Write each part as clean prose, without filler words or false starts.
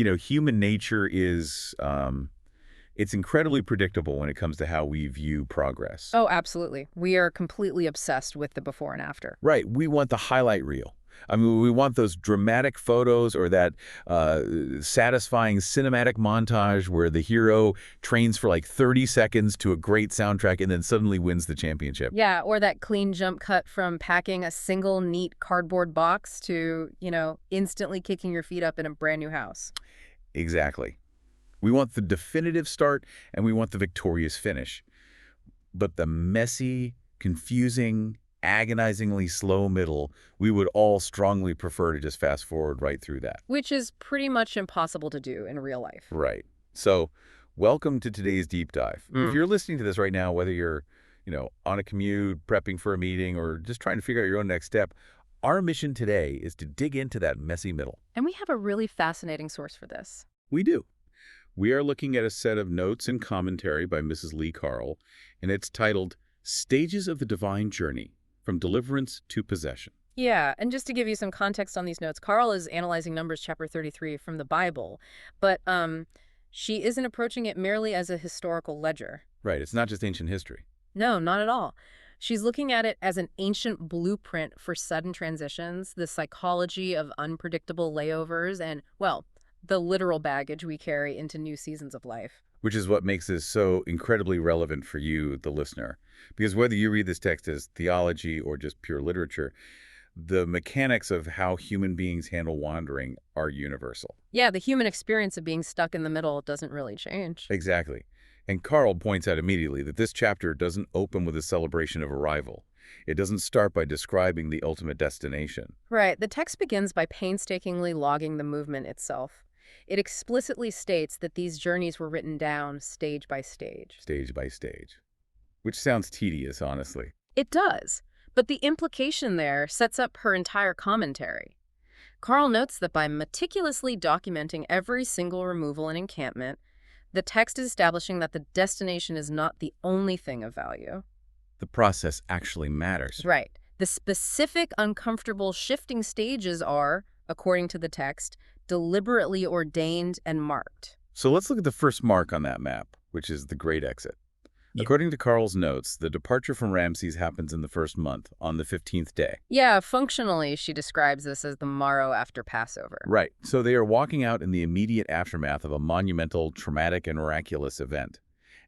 human nature is, it's incredibly predictable when it comes to how we view progress. Oh, absolutely. We are completely obsessed with the before and after. Right. We want the highlight reel. I mean, we want those dramatic photos or that satisfying cinematic montage where the hero trains for like 30 seconds to a great soundtrack and then suddenly wins the championship. Yeah, or that clean jump cut from packing a single neat cardboard box to, instantly kicking your feet up in a brand new house. Exactly. We want the definitive start and we want the victorious finish. But the messy, confusing, agonizingly slow middle, we would all strongly prefer to just fast forward right through that. Which is pretty much impossible to do in real life. Right. So, welcome to today's deep dive. If you're listening to this right now, whether you're, on a commute, prepping for a meeting, or just trying to figure out your own next step, our mission today is to dig into that messy middle. And we have a really fascinating source for this. We do. We are looking at a set of notes and commentary by Mrs. Lee Carl, and it's titled Stages of the Divine Journey, From Deliverance to Possession. Yeah, and just to give you some context on these notes, Carl is analyzing Numbers chapter 33 from the Bible, but she isn't approaching it merely as a historical ledger. Right, it's not just ancient history. No, not at all. She's looking at it as an ancient blueprint for sudden transitions, the psychology of unpredictable layovers, and, well, the literal baggage we carry into new seasons of life. Which is what makes this so incredibly relevant for you, the listener. Because whether you read this text as theology or just pure literature, the mechanics of how human beings handle wandering are universal. Yeah, the human experience of being stuck in the middle doesn't really change. Exactly. And Carl points out immediately that this chapter doesn't open with a celebration of arrival. It doesn't start by describing the ultimate destination. Right. The text begins by painstakingly logging the movement itself. It explicitly states that these journeys were written down stage by stage. Stage by stage. Which sounds tedious, honestly. It does, but the implication there sets up her entire commentary. Carl notes that by meticulously documenting every single removal and encampment, the text is establishing that the destination is not the only thing of value. The process actually matters. Right. The specific uncomfortable shifting stages are, according to the text, deliberately ordained and marked. So let's look at the first mark on that map, which is the Great Exit. Yeah. According to Carl's notes, the departure from Ramses happens in the first month, on the 15th day. Yeah, functionally, she describes this as the morrow after Passover. Right. So they are walking out in the immediate aftermath of a monumental, traumatic, and miraculous event.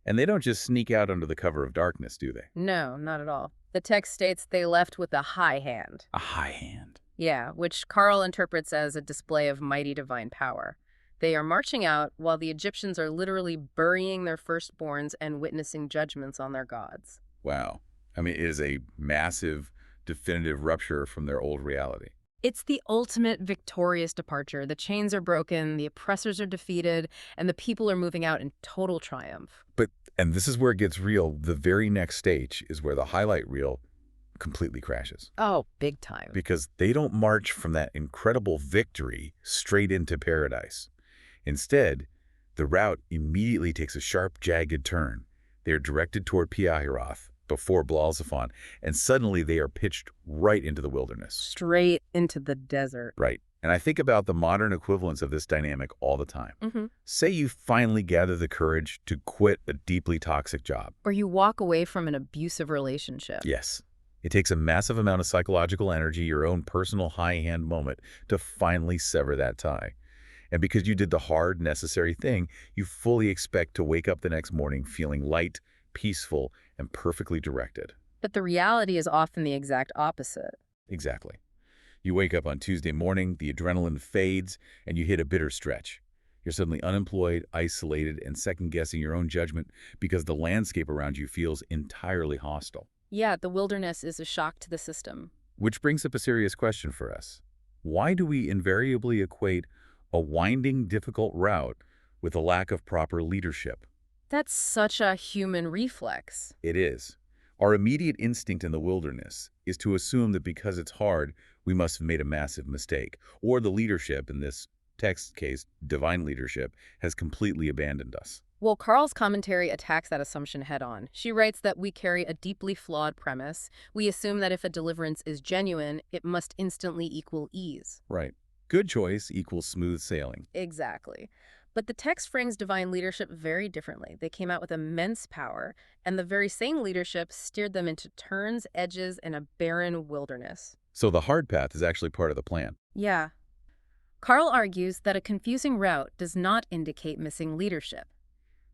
And they don't just sneak out under the cover of darkness, do they? No, not at all. The text states they left with a high hand. A high hand. Yeah, which Carl interprets as a display of mighty divine power. They are marching out while the Egyptians are literally burying their firstborns and witnessing judgments on their gods. Wow. I mean, it is a massive, definitive rupture from their old reality. It's the ultimate victorious departure. The chains are broken, the oppressors are defeated, and the people are moving out in total triumph. And this is where it gets real. The very next stage is where the highlight reel completely crashes. Oh, big time. Because they don't march from that incredible victory straight into paradise. Instead, the route immediately takes a sharp, jagged turn. They are directed toward Pi-Hahiroth before Baal-Zephon, and suddenly they are pitched right into the wilderness. Straight into the desert. Right. And I think about the modern equivalence of this dynamic all the time. Say you finally gather the courage to quit a deeply toxic job. Or you walk away from an abusive relationship. Yes. It takes a massive amount of psychological energy, your own personal high-hand moment, to finally sever that tie. And because you did the hard, necessary thing, you fully expect to wake up the next morning feeling light, peaceful, and perfectly directed. But the reality is often the exact opposite. Exactly. You wake up on Tuesday morning, the adrenaline fades, and you hit a bitter stretch. You're suddenly unemployed, isolated, and second-guessing your own judgment because the landscape around you feels entirely hostile. Yeah, the wilderness is a shock to the system. Which brings up a serious question for us. Why do we invariably equate a winding, difficult route with a lack of proper leadership? That's such a human reflex. It is. Our immediate instinct in the wilderness is to assume that because it's hard, we must have made a massive mistake, or the leadership, in this text case, divine leadership, has completely abandoned us. Well, Carl's commentary attacks that assumption head-on. She writes that we carry a deeply flawed premise. We assume that if a deliverance is genuine, it must instantly equal ease. Right. Good choice equals smooth sailing. Exactly. But the text frames divine leadership very differently. They came out with immense power, and the very same leadership steered them into turns, edges, and a barren wilderness. So the hard path is actually part of the plan. Yeah. Carl argues that a confusing route does not indicate missing leadership.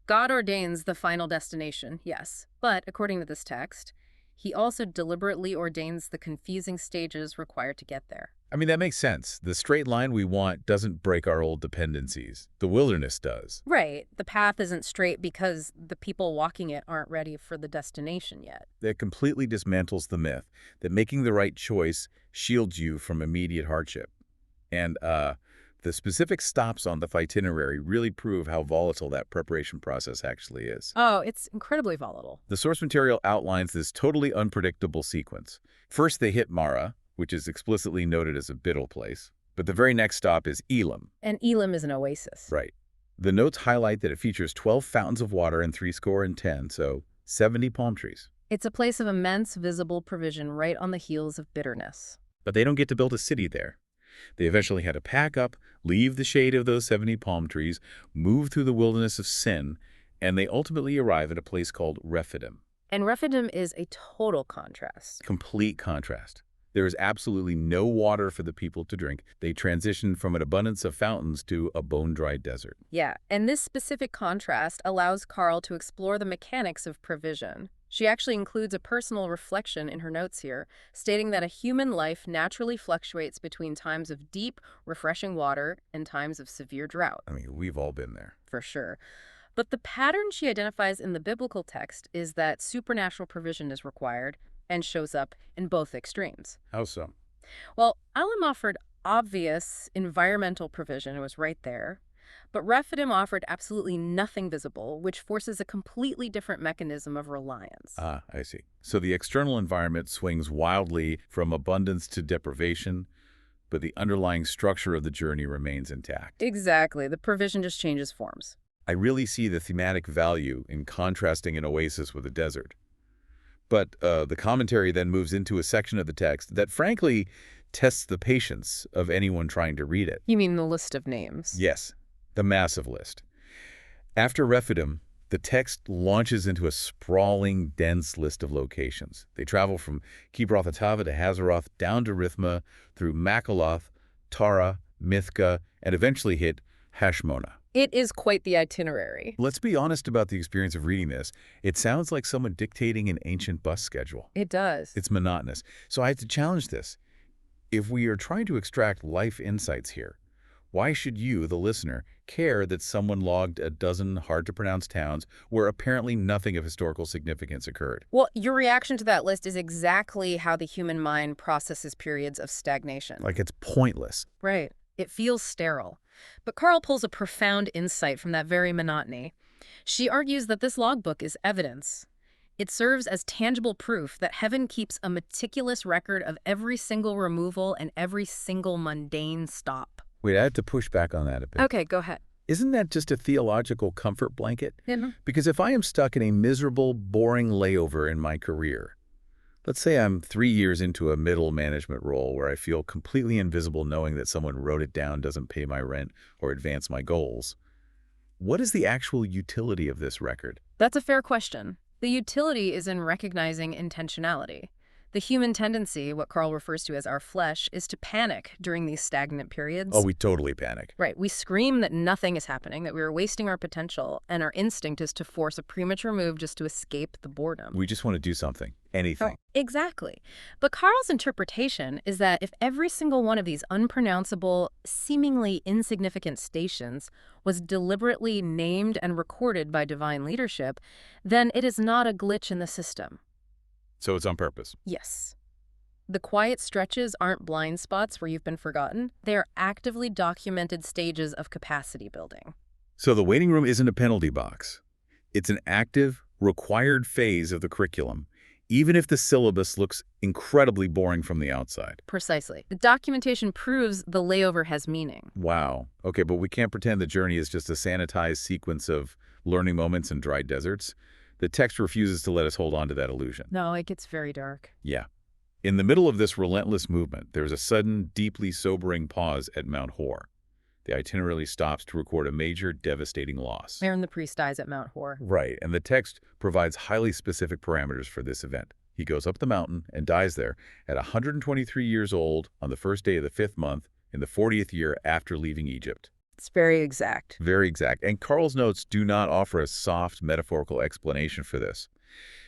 God ordains the final destination, yes, but according to this text, he also deliberately ordains the confusing stages required to get there. I mean, that makes sense. The straight line we want doesn't break our old dependencies. The wilderness does. Right. The path isn't straight because the people walking it aren't ready for the destination yet. That completely dismantles the myth that making the right choice shields you from immediate hardship. And the specific stops on the itinerary really prove how volatile that preparation process actually is. Oh, it's incredibly volatile. The source material outlines this totally unpredictable sequence. First, they hit Mara, which is explicitly noted as a Biddle place. But the very next stop is Elam. And Elam is an oasis. Right. The notes highlight that it features 12 fountains of water and 70, so 70 palm trees. It's a place of immense visible provision right on the heels of bitterness. But they don't get to build a city there. They eventually had to pack up, leave the shade of those 70 palm trees, move through the wilderness of sin, and they ultimately arrive at a place called Rephidim. And Rephidim is a total contrast. Complete contrast. There is absolutely no water for the people to drink. They transition from an abundance of fountains to a bone-dry desert. Yeah, and this specific contrast allows Carl to explore the mechanics of provision. She actually includes a personal reflection in her notes here, stating that a human life naturally fluctuates between times of deep, refreshing water and times of severe drought. I mean, we've all been there. For sure. But the pattern she identifies in the biblical text is that supernatural provision is required and shows up in both extremes. How so? Well, Elam offered obvious environmental provision, it was right there, but Rephidim offered absolutely nothing visible, which forces a completely different mechanism of reliance. Ah, I see. So the external environment swings wildly from abundance to deprivation, but the underlying structure of the journey remains intact. Exactly. The provision just changes forms. I really see the thematic value in contrasting an oasis with a desert. But the commentary then moves into a section of the text that, frankly, tests the patience of anyone trying to read it. You mean the list of names? Yes, the massive list. After Rephidim, the text launches into a sprawling, dense list of locations. They travel from Kibroth-Hattaavah to Hazeroth, down to Rithma, through Makaloth, Tara, Mithka, and eventually hit Hashmona. It is quite the itinerary. Let's be honest about the experience of reading this. It sounds like someone dictating an ancient bus schedule. It does. It's monotonous. So I have to challenge this. If we are trying to extract life insights here, why should you, the listener, care that someone logged a dozen hard-to-pronounce towns where apparently nothing of historical significance occurred? Well, your reaction to that list is exactly how the human mind processes periods of stagnation. Like it's pointless. Right. It feels sterile. But Carl pulls a profound insight from that very monotony. She argues that this logbook is evidence. It serves as tangible proof that heaven keeps a meticulous record of every single removal and every single mundane stop. Wait, I have to push back on that a bit. Okay, go ahead. Isn't that just a theological comfort blanket? Yeah. Because if I am stuck in a miserable, boring layover in my career, let's say I'm 3 years into a middle management role where I feel completely invisible knowing that someone wrote it down doesn't pay my rent or advance my goals, what is the actual utility of this record? That's a fair question. The utility is in recognizing intentionality. The human tendency, what Carl refers to as our flesh, is to panic during these stagnant periods. Oh, we totally panic. Right. We scream that nothing is happening, that we are wasting our potential, and our instinct is to force a premature move just to escape the boredom. We just want to do something, anything. Exactly. But Carl's interpretation is that if every single one of these unpronounceable, seemingly insignificant stations was deliberately named and recorded by divine leadership, then it is not a glitch in the system. So it's on purpose. Yes. The quiet stretches aren't blind spots where you've been forgotten. They are actively documented stages of capacity building. So the waiting room isn't a penalty box. It's an active, required phase of the curriculum, even if the syllabus looks incredibly boring from the outside. Precisely. The documentation proves the layover has meaning. Wow. Okay, but we can't pretend the journey is just a sanitized sequence of learning moments and dry deserts. The text refuses to let us hold on to that illusion. No, it gets very dark. Yeah. In the middle of this relentless movement, there's a sudden, deeply sobering pause at Mount Hor. The itinerary stops to record a major, devastating loss. Aaron the priest dies at Mount Hor. Right, and the text provides highly specific parameters for this event. He goes up the mountain and dies there at 123 years old on the first day of the 5th month in the 40th year after leaving Egypt. It's very exact. Very exact. And Carl's notes do not offer a soft, metaphorical explanation for this.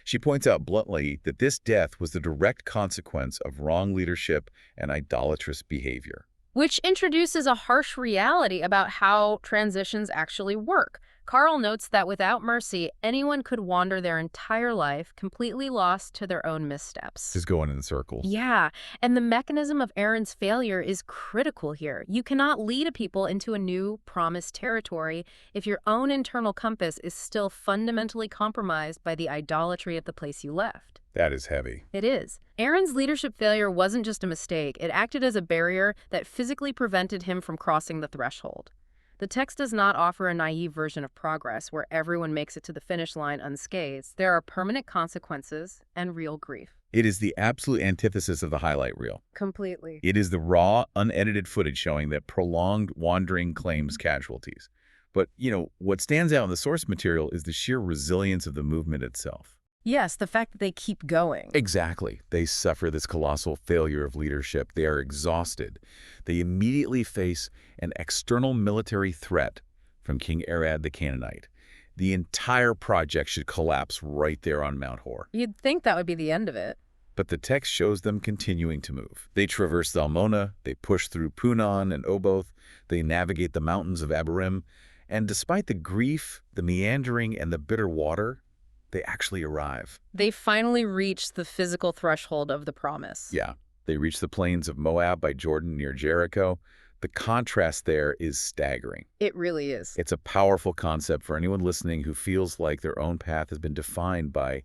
She points out bluntly that this death was the direct consequence of wrong leadership and idolatrous behavior. Which introduces a harsh reality about how transitions actually work. Carl notes that without mercy, anyone could wander their entire life, completely lost to their own missteps. Just going in circles. Yeah, and the mechanism of Aaron's failure is critical here. You cannot lead a people into a new, promised territory if your own internal compass is still fundamentally compromised by the idolatry of the place you left. That is heavy. It is. Aaron's leadership failure wasn't just a mistake. It acted as a barrier that physically prevented him from crossing the threshold. The text does not offer a naive version of progress where everyone makes it to the finish line unscathed. There are permanent consequences and real grief. It is the absolute antithesis of the highlight reel. Completely. It is the raw, unedited footage showing that prolonged wandering claims casualties. But, what stands out in the source material is the sheer resilience of the movement itself. Yes, the fact that they keep going. Exactly. They suffer this colossal failure of leadership. They are exhausted. They immediately face an external military threat from King Arad the Canaanite. The entire project should collapse right there on Mount Hor. You'd think that would be the end of it. But the text shows them continuing to move. They traverse Zalmona, they push through Punon and Oboth, they navigate the mountains of Abarim, and despite the grief, the meandering, and the bitter water, they actually arrive. They finally reach the physical threshold of the promise. Yeah, they reach the plains of Moab by Jordan near Jericho. The contrast there is staggering. It really is. It's a powerful concept for anyone listening who feels like their own path has been defined by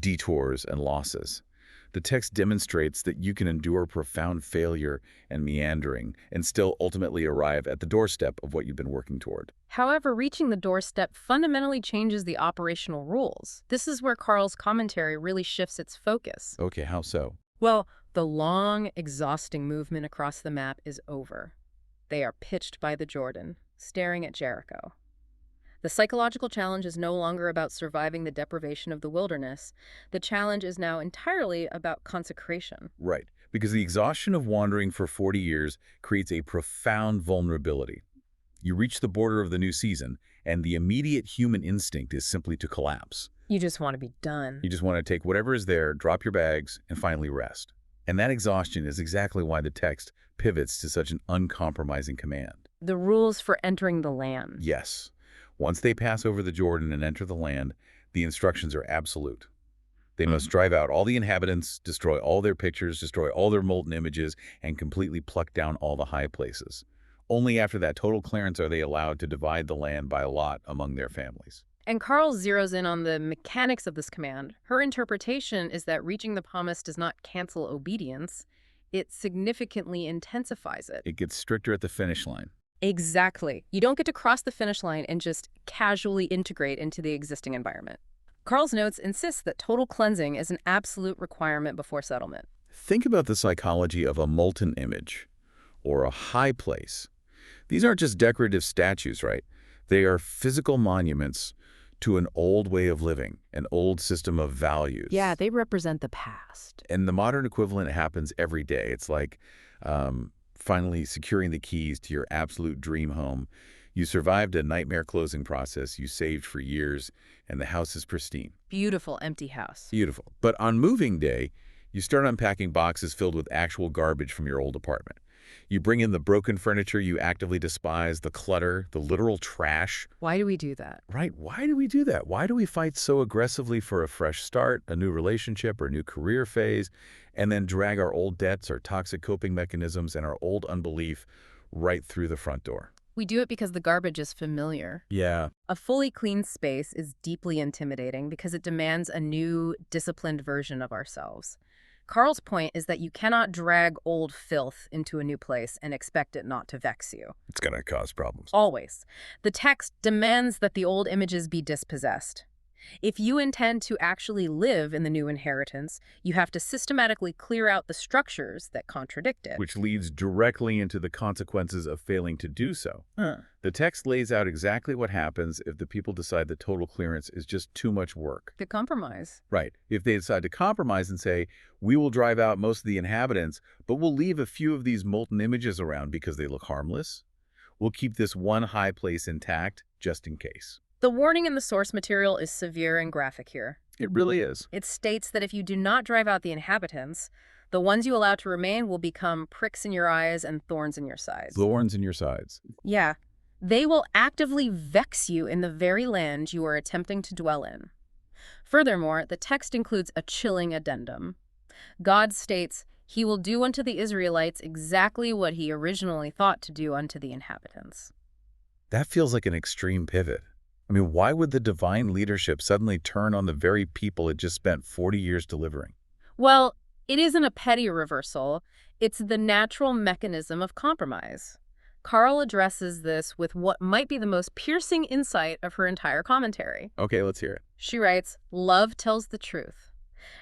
detours and losses. The text demonstrates that you can endure profound failure and meandering and still ultimately arrive at the doorstep of what you've been working toward. However, reaching the doorstep fundamentally changes the operational rules. This is where Carl's commentary really shifts its focus. Okay, how so? Well, the long, exhausting movement across the map is over. They are pitched by the Jordan, staring at Jericho. The psychological challenge is no longer about surviving the deprivation of the wilderness. The challenge is now entirely about consecration. Right, because the exhaustion of wandering for 40 years creates a profound vulnerability. You reach the border of the new season, and the immediate human instinct is simply to collapse. You just want to be done. You just want to take whatever is there, drop your bags, and finally rest. And that exhaustion is exactly why the text pivots to such an uncompromising command. The rules for entering the land. Yes. Once they pass over the Jordan and enter the land, the instructions are absolute. They must drive out all the inhabitants, destroy all their pictures, destroy all their molten images, and completely pluck down all the high places. Only after that total clearance are they allowed to divide the land by lot among their families. And Carl zeroes in on the mechanics of this command. Her interpretation is that reaching the promise does not cancel obedience. It significantly intensifies it. It gets stricter at the finish line. Exactly. You don't get to cross the finish line and just casually integrate into the existing environment. Carl's notes insist that total cleansing is an absolute requirement before settlement. Think about the psychology of a molten image or a high place. These aren't just decorative statues, right? They are physical monuments to an old way of living, an old system of values. Yeah, they represent the past. And the modern equivalent happens every day. It's like finally securing the keys to your absolute dream home. You survived a nightmare closing process you saved for years, and the house is pristine. Beautiful empty house. Beautiful. But on moving day, you start unpacking boxes filled with actual garbage from your old apartment. You bring in the broken furniture you actively despise, the clutter, the literal trash. Why do we do that? Right. Why do we do that? Why do we fight so aggressively for a fresh start, a new relationship, or a new career phase, and then drag our old debts, our toxic coping mechanisms, and our old unbelief right through the front door? We do it because the garbage is familiar. Yeah. A fully clean space is deeply intimidating because it demands a new, disciplined version of ourselves. Carl's point is that you cannot drag old filth into a new place and expect it not to vex you. It's going to cause problems. Always. The text demands that the old images be dispossessed. If you intend to actually live in the new inheritance, you have to systematically clear out the structures that contradict it. Which leads directly into the consequences of failing to do so. Huh. The text lays out exactly what happens if the people decide that total clearance is just too much work. The compromise. Right. If they decide to compromise and say, we will drive out most of the inhabitants, but we'll leave a few of these molten images around because they look harmless, we'll keep this one high place intact just in case. The warning in the source material is severe and graphic here. It really is. It states that if you do not drive out the inhabitants, the ones you allow to remain will become pricks in your eyes and thorns in your sides. Thorns in your sides. Yeah. They will actively vex you in the very land you are attempting to dwell in. Furthermore, the text includes a chilling addendum. God states, He will do unto the Israelites exactly what He originally thought to do unto the inhabitants. That feels like an extreme pivot. I mean, why would the divine leadership suddenly turn on the very people it just spent 40 years delivering? Well, it isn't a petty reversal. It's the natural mechanism of compromise. Carl addresses this with what might be the most piercing insight of her entire commentary. Okay, let's hear it. She writes, "Love tells the truth."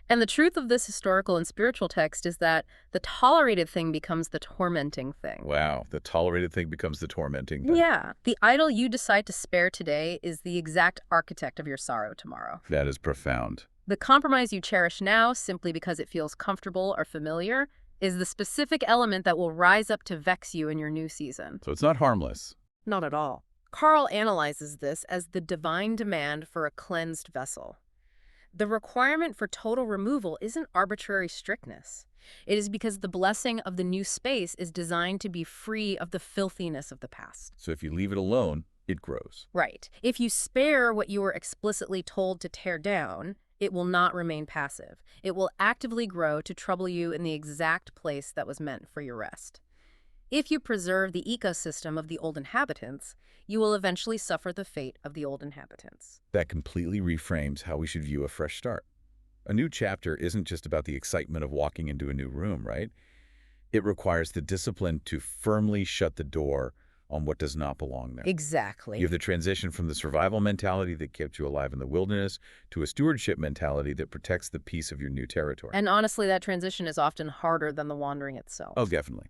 And the truth of this historical and spiritual text is that the tolerated thing becomes the tormenting thing. Wow, the tolerated thing becomes the tormenting thing. Yeah. The idol you decide to spare today is the exact architect of your sorrow tomorrow. That is profound. The compromise you cherish now, simply because it feels comfortable or familiar, is the specific element that will rise up to vex you in your new season. So it's not harmless. Not at all. Carl analyzes this as the divine demand for a cleansed vessel. The requirement for total removal isn't arbitrary strictness. It is because the blessing of the new space is designed to be free of the filthiness of the past. So if you leave it alone, it grows. Right. If you spare what you were explicitly told to tear down, it will not remain passive. It will actively grow to trouble you in the exact place that was meant for your rest. If you preserve the ecosystem of the old inhabitants, you will eventually suffer the fate of the old inhabitants. That completely reframes how we should view a fresh start. A new chapter isn't just about the excitement of walking into a new room, right? It requires the discipline to firmly shut the door on what does not belong there. Exactly. You have the transition from the survival mentality that kept you alive in the wilderness to a stewardship mentality that protects the peace of your new territory. And honestly, that transition is often harder than the wandering itself. Oh, definitely.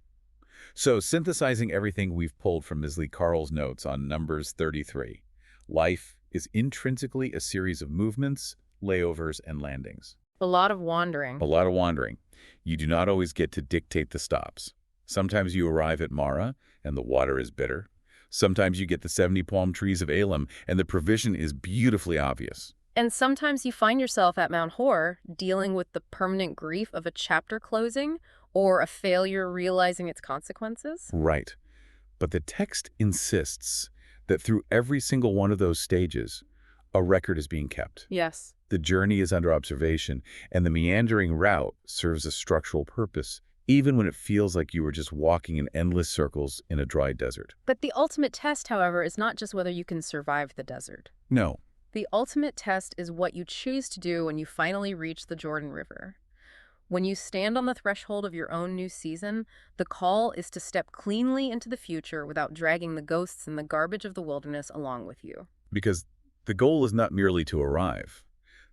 So, synthesizing everything we've pulled from Ms. Lee Carl's notes on Numbers 33, life is intrinsically a series of movements, layovers, and landings. A lot of wandering. A lot of wandering. You do not always get to dictate the stops. Sometimes you arrive at Mara, and the water is bitter. Sometimes you get the 70 palm trees of Elim, and the provision is beautifully obvious. And sometimes you find yourself at Mount Hor dealing with the permanent grief of a chapter closing or a failure realizing its consequences. Right. But the text insists that through every single one of those stages, a record is being kept. Yes. The journey is under observation, and the meandering route serves a structural purpose, even when it feels like you were just walking in endless circles in a dry desert. But the ultimate test, however, is not just whether you can survive the desert. No. The ultimate test is what you choose to do when you finally reach the Jordan River. When you stand on the threshold of your own new season, the call is to step cleanly into the future without dragging the ghosts and the garbage of the wilderness along with you. Because the goal is not merely to arrive.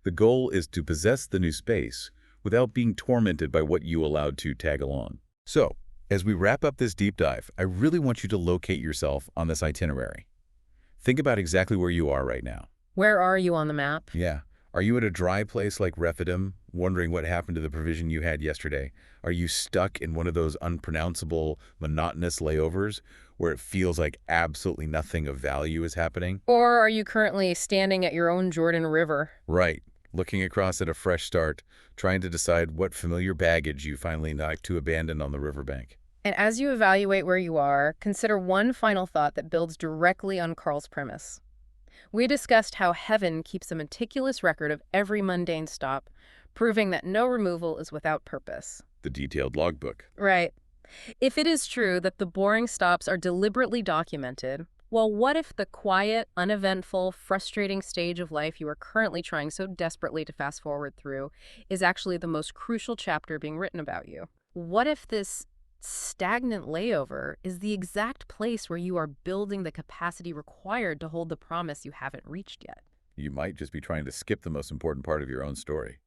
The goal is to possess the new space without being tormented by what you allowed to tag along. So, as we wrap up this deep dive, I really want you to locate yourself on this itinerary. Think about exactly where you are right now. Where are you on the map? Yeah. Are you at a dry place like Rephidim, wondering what happened to the provision you had yesterday? Are you stuck in one of those unpronounceable, monotonous layovers where it feels like absolutely nothing of value is happening? Or are you currently standing at your own Jordan River? Right. Looking across at a fresh start, trying to decide what familiar baggage you finally like to abandon on the riverbank. And as you evaluate where you are, consider one final thought that builds directly on Carl's premise. We discussed how heaven keeps a meticulous record of every mundane stop, proving that no removal is without purpose. The detailed logbook. Right. If it is true that the boring stops are deliberately documented, well, what if the quiet, uneventful, frustrating stage of life you are currently trying so desperately to fast forward through is actually the most crucial chapter being written about you? What if this stagnant layover is the exact place where you are building the capacity required to hold the promise you haven't reached yet? You might just be trying to skip the most important part of your own story.